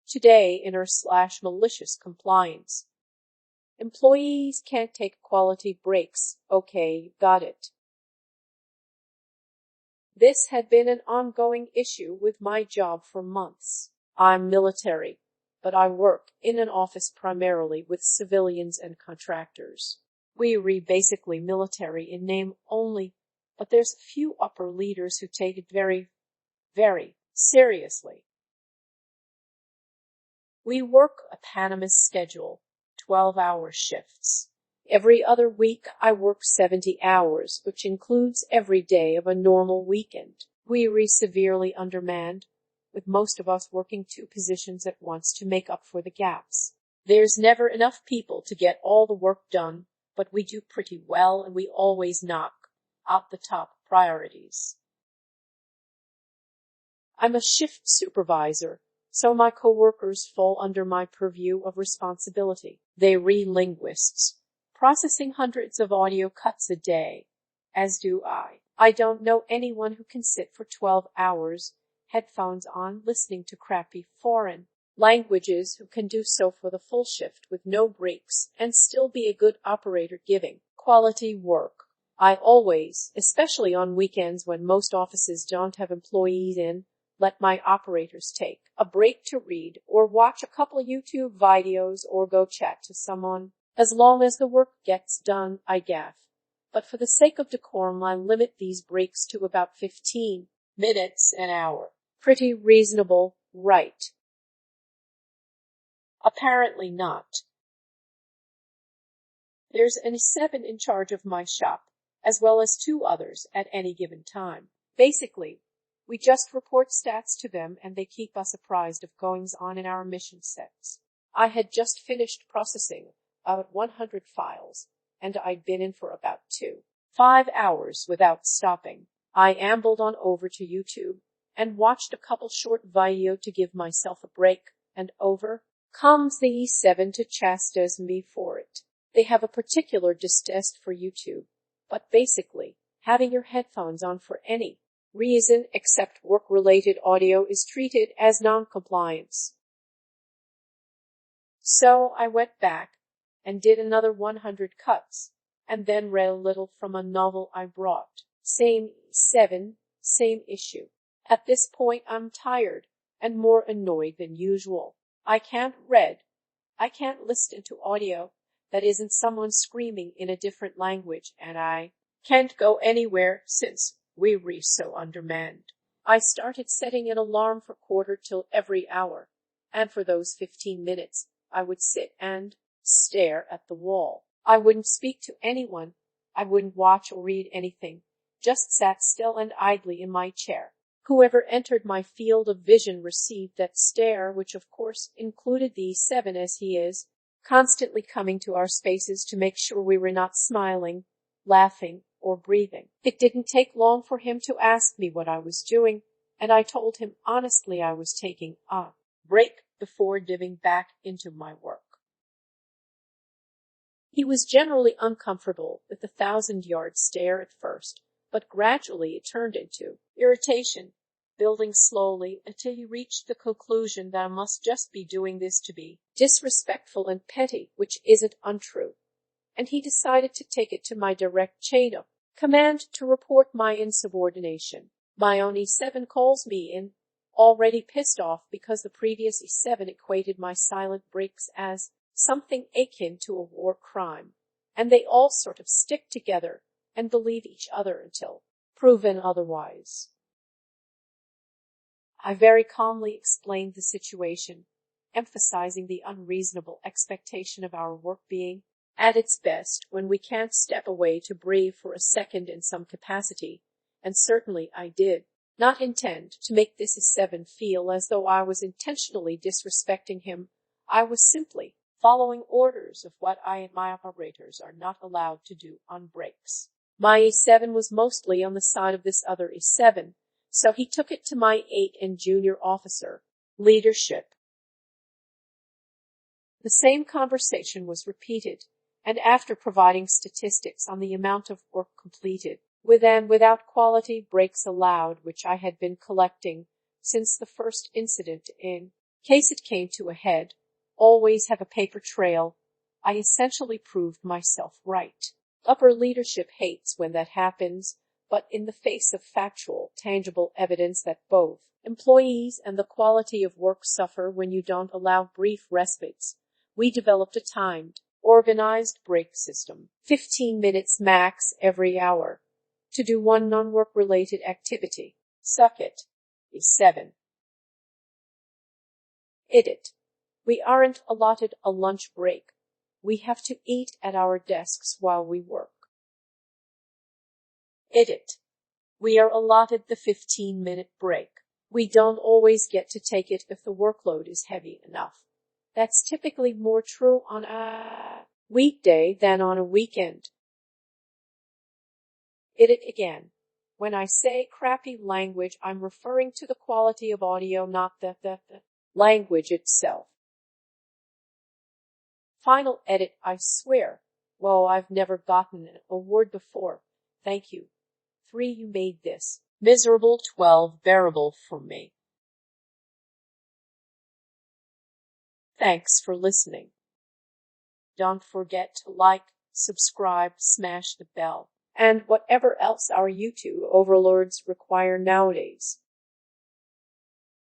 Today in r/malicious compliance. Employees can't take quality breaks. Okay, got it. This had been an ongoing issue with my job for months. I'm military, but I work in an office primarily with civilians and contractors. We're basically military in name only, but there's a few upper leaders who take it very, very seriously. We work a Panama schedule, 12-hour shifts. Every other week, I work 70 hours, which includes every day of a normal weekend. We're severely undermanned, with most of us working 2 positions at once to make up for the gaps. There's never enough people to get all the work done, but we do pretty well and we always knock out the top priorities. I'm a shift supervisor, so my coworkers fall under my purview of responsibility. They're linguists, processing hundreds of audio cuts a day, as do I. I don't know anyone who can sit for 12 hours, headphones on, listening to crappy foreign languages who can do so for the full shift with no breaks and still be a good operator giving quality work. I always, especially on weekends when most offices don't have employees in, let my operators take a break to read or watch a couple YouTube videos or go chat to someone. As long as the work gets done, I gaff. But for the sake of decorum, I limit these breaks to about 15 minutes an hour. Pretty reasonable, right? Apparently not. There's an E7 in charge of my shop, as well as 2 others at any given time. Basically, we just report stats to them and they keep us apprised of goings-on in our mission sets. I had just finished processing about 100 files, and I'd been in for about 5 hours without stopping. I ambled on over to YouTube and watched a couple short videos to give myself a break, and over comes the E7 to chastise me for it. They have a particular distaste for YouTube, but basically, having your headphones on for any reason except work-related audio is treated as non-compliance. So I went back and did another 100 cuts, and then read a little from a novel I brought. Same E7, same issue. At this point, I'm tired and more annoyed than usual. I can't listen to audio that isn't someone screaming in a different language, and I can't go anywhere since we're so undermanned. I started setting an alarm for quarter till every hour, and for those 15 minutes, I would sit and stare at the wall. I wouldn't speak to anyone. I wouldn't watch or read anything. Just sat still and idly in my chair. Whoever entered my field of vision received that stare, which of course included the E7 as he is, constantly coming to our spaces to make sure we were not smiling, laughing, or breathing. It didn't take long for him to ask me what I was doing, and I told him honestly I was taking a break before diving back into my work. He was generally uncomfortable with the 1,000-yard stare at first, but gradually it turned into irritation, building slowly until he reached the conclusion that I must just be doing this to be disrespectful and petty, which isn't untrue, and he decided to take it to my direct chain of command to report my insubordination. My own E7 calls me in, already pissed off because the previous E7 equated my silent breaks as something akin to a war crime, and they all sort of stick together and believe each other until proven otherwise. I very calmly explained the situation, emphasizing the unreasonable expectation of our work being at its best when we can't step away to breathe for a second in some capacity, and certainly I did not intend to make this E7 feel as though I was intentionally disrespecting him. I was simply following orders of what I and my operators are not allowed to do on breaks. My E7 was mostly on the side of this other E7, so he took it to my 8 and junior officer leadership. The same conversation was repeated, and after providing statistics on the amount of work completed, with and without quality breaks allowed, which I had been collecting since the first incident in Case it came to a head. Always have a paper trail. I essentially proved myself right. Upper leadership hates when that happens, but in the face of factual, tangible evidence that both employees and the quality of work suffer when you don't allow brief respites, we developed a timed, organized break system, 15 minutes max every hour, to do one non-work related activity. Suck it. Is 7. Edit. We aren't allotted a lunch break. We have to eat at our desks while we work. Edit. We are allotted the 15-minute break. We don't always get to take it if the workload is heavy enough. That's typically more true on a weekday than on a weekend. Edit again. When I say crappy language, I'm referring to the quality of audio, not the language itself. Final edit, I swear. Whoa, I've never gotten an award before. Thank you. 3. You made this miserable 12 bearable for me. Thanks for listening. Don't forget to like, subscribe, smash the bell, and whatever else our YouTube overlords require nowadays.